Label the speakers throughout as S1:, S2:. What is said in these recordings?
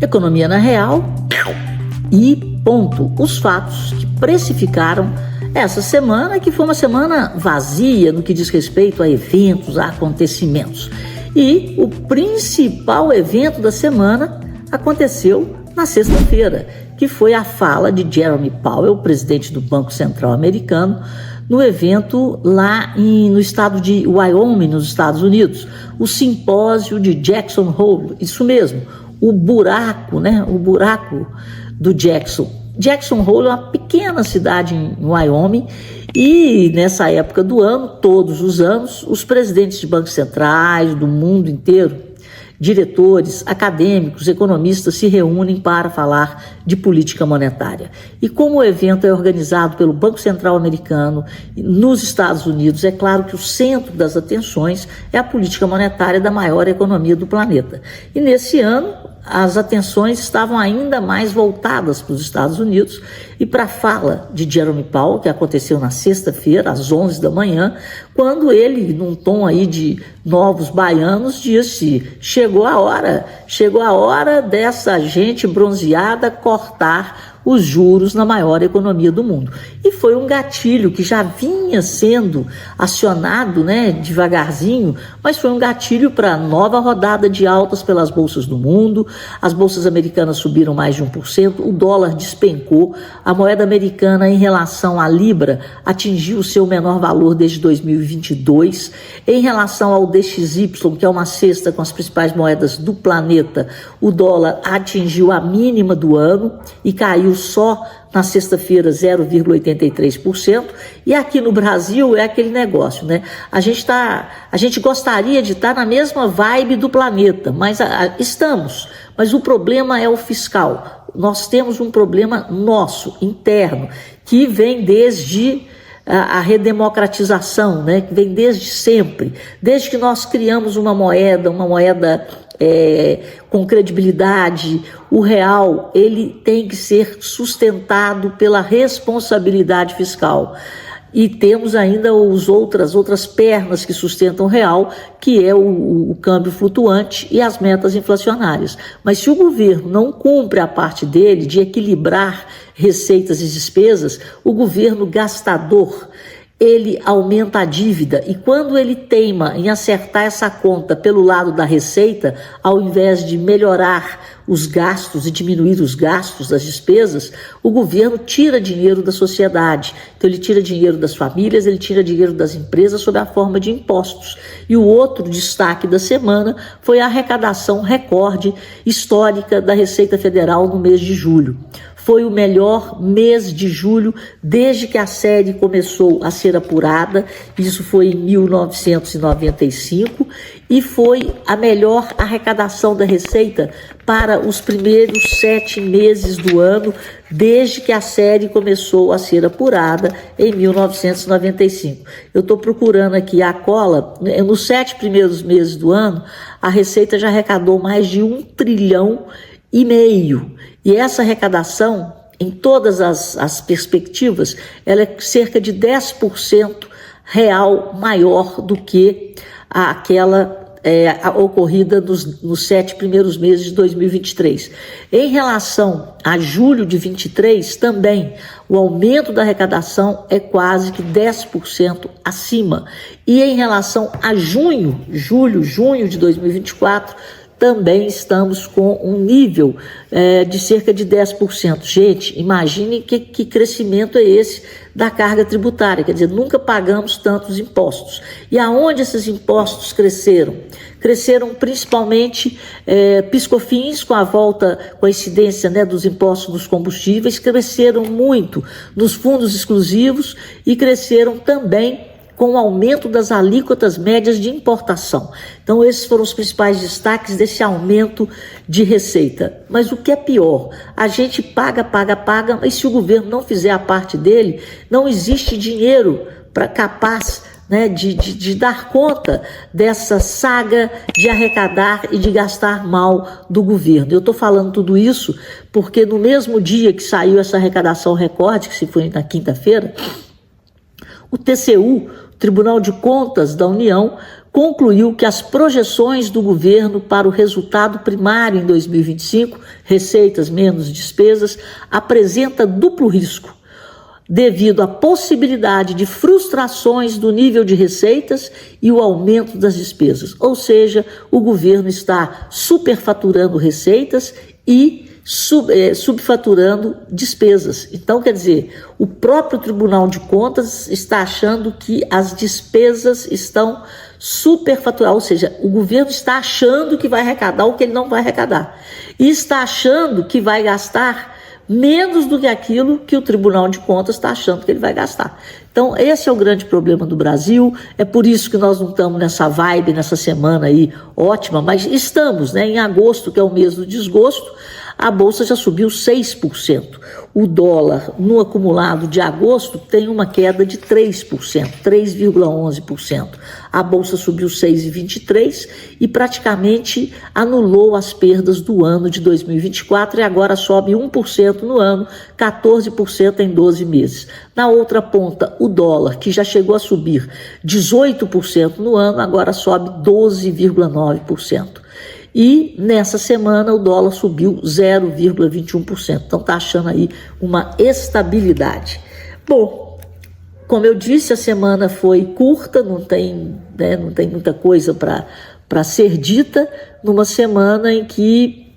S1: economia na real e ponto. Os fatos que precificaram essa semana, que foi uma semana vazia no que diz respeito a eventos, a acontecimentos. E o principal evento da semana aconteceu na sexta-feira, que foi a fala de Jerome Powell, presidente do Banco Central americano, no evento lá no estado de Wyoming, nos Estados Unidos, o simpósio de Jackson Hole, isso mesmo, o buraco, né? O buraco do Jackson. Jackson Hole é uma pequena cidade em Wyoming e nessa época do ano, todos os anos, os presidentes de bancos centrais do mundo inteiro, diretores, acadêmicos, economistas se reúnem para falar de política monetária. E como o evento é organizado pelo Banco Central americano nos Estados Unidos, é claro que o centro das atenções é a política monetária da maior economia do planeta. E nesse ano, as atenções estavam ainda mais voltadas para os Estados Unidos e para a fala de Jerome Powell, que aconteceu na sexta-feira, às 11 da manhã, quando ele, num tom aí de novos baianos, disse: chegou a hora dessa gente bronzeada cortar os juros na maior economia do mundo. E foi um gatilho que já vinha sendo acionado, né, devagarzinho, mas foi um gatilho para nova rodada de altas pelas bolsas do mundo. As bolsas americanas subiram mais de 1%, o dólar despencou, a moeda americana em relação à libra atingiu o seu menor valor desde 2022. Em relação ao DXY, que é uma cesta com as principais moedas do planeta, o dólar atingiu a mínima do ano e caiu só na sexta-feira 0,83%. E aqui no Brasil é aquele negócio, né? A gente gostaria de estar na mesma vibe do planeta, mas estamos. Mas o problema é o fiscal. Nós temos um problema nosso, interno, que vem desde a redemocratização, né? Que vem desde sempre, desde que nós criamos uma moeda com credibilidade. O real, ele tem que ser sustentado pela responsabilidade fiscal. E temos ainda outras pernas que sustentam o real, que é o câmbio flutuante e as metas inflacionárias. Mas se o governo não cumpre a parte dele de equilibrar receitas e despesas, o governo gastador, ele aumenta a dívida, e quando ele teima em acertar essa conta pelo lado da receita, ao invés de melhorar os gastos e diminuir os gastos das despesas, o governo tira dinheiro da sociedade. Então ele tira dinheiro das famílias, ele tira dinheiro das empresas sob a forma de impostos. E o outro destaque da semana foi a arrecadação recorde histórica da Receita Federal no mês de julho. Foi o melhor mês de julho desde que a série começou a ser apurada, isso foi em 1995, e foi a melhor arrecadação da Receita para os primeiros 7 meses do ano, desde que a série começou a ser apurada em 1995. Eu estou procurando aqui a cola, nos 7 primeiros meses do ano, a Receita já arrecadou mais de 1,5 trilhão. E essa arrecadação, em todas as perspectivas, ela é cerca de 10% real maior do que aquela ocorrida nos 7 primeiros meses de 2023. Em relação a julho de 23, também o aumento da arrecadação é quase que 10% acima. E em relação a junho de 2024, também estamos com um nível de cerca de 10%. Gente, imagine que crescimento é esse da carga tributária, quer dizer, nunca pagamos tantos impostos. E aonde esses impostos cresceram? Cresceram principalmente PIS/COFINS, com a incidência, né, dos impostos dos combustíveis, cresceram muito nos fundos exclusivos e cresceram também com o aumento das alíquotas médias de importação. Então, esses foram os principais destaques desse aumento de receita. Mas o que é pior, a gente paga, mas se o governo não fizer a parte dele, não existe dinheiro capaz, né, de dar conta dessa saga de arrecadar e de gastar mal do governo. Eu estou falando tudo isso porque no mesmo dia que saiu essa arrecadação recorde, que se foi na quinta-feira, o TCU, Tribunal de Contas da União, concluiu que as projeções do governo para o resultado primário em 2025, receitas menos despesas, apresenta duplo risco, devido à possibilidade de frustrações do nível de receitas e o aumento das despesas. Ou seja, o governo está superfaturando receitas e subfaturando despesas. Então, quer dizer, o próprio Tribunal de Contas está achando que as despesas estão superfaturadas, ou seja, o governo está achando que vai arrecadar o que ele não vai arrecadar. E está achando que vai gastar menos do que aquilo que o Tribunal de Contas está achando que ele vai gastar. Então, esse é o grande problema do Brasil, é por isso que nós não estamos nessa vibe, nessa semana aí ótima, mas estamos, né? Em agosto, que é o mês do desgosto, a Bolsa já subiu 6%. O dólar, no acumulado de agosto, tem uma queda de 3%, 3,11%. A Bolsa subiu 6,23% e praticamente anulou as perdas do ano de 2024 e agora sobe 1% no ano, 14% em 12 meses. Na outra ponta, o dólar, que já chegou a subir 18% no ano, agora sobe 12,9%. E nessa semana o dólar subiu 0,21%. Então está achando aí uma estabilidade. Bom, como eu disse, a semana foi curta, não tem muita coisa para ser dita, numa semana em que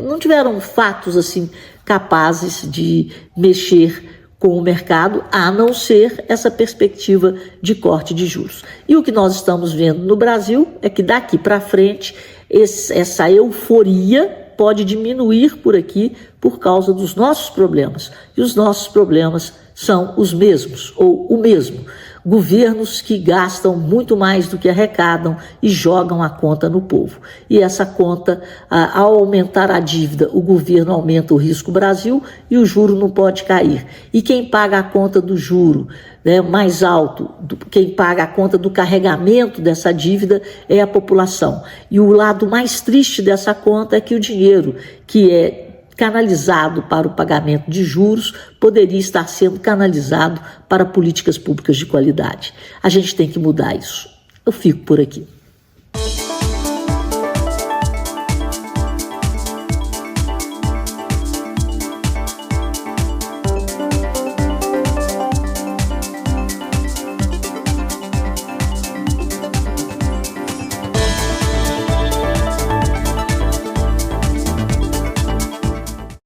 S1: não tiveram fatos assim capazes de mexer com o mercado, a não ser essa perspectiva de corte de juros. E o que nós estamos vendo no Brasil é que daqui para frente essa euforia pode diminuir por aqui por causa dos nossos problemas. E os nossos problemas são os mesmos, ou o mesmo. Governos que gastam muito mais do que arrecadam e jogam a conta no povo. E essa conta, ao aumentar a dívida, o governo aumenta o risco Brasil e o juro não pode cair. E quem paga a conta do juro, né, mais alto, quem paga a conta do carregamento dessa dívida é a população. E o lado mais triste dessa conta é que o dinheiro que é canalizado para o pagamento de juros poderia estar sendo canalizado para políticas públicas de qualidade. A gente tem que mudar isso. Eu fico por aqui.